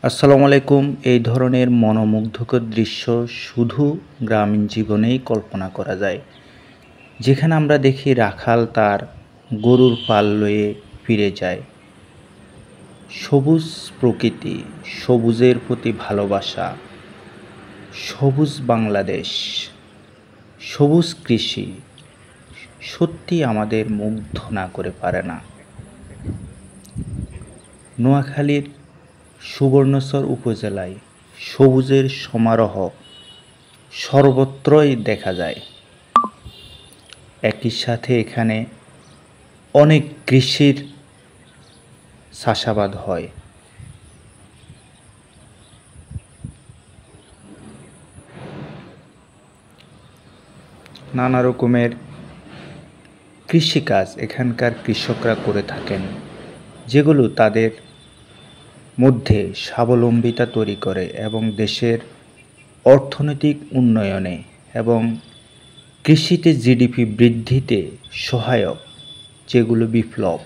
আসসালামু আলাইকুম। এই ধরনের মনোমুগ্ধকর দৃশ্য শুধু গ্রামীণ জীবনেই কল্পনা করা যায়, যেখানে আমরা দেখি রাখাল তার গরুর পাল লয়ে ফিরে যায়। সবুজ প্রকৃতি, সবুজের প্রতি ভালোবাসা, সবুজ বাংলাদেশ, সবুজ কৃষি সত্যি আমাদের মুগ্ধ না করে পারে না। নোয়াখালীর সুবর্ণচর উপজেলায় সবুজের সমারোহ সর্বত্রই দেখা যায়। একই সাথে এখানে অনেক কৃষির চাষাবাদ হয়। নানা রকমের কৃষিকাজ এখানকার কৃষকরা করে থাকেন, যেগুলো তাদের মধ্যে স্বাবলম্বিতা তৈরি করে এবং দেশের অর্থনৈতিক উন্নয়নে এবং কৃষিতে জিডিপি বৃদ্ধিতে সহায়ক, যেগুলো বিপ্লব।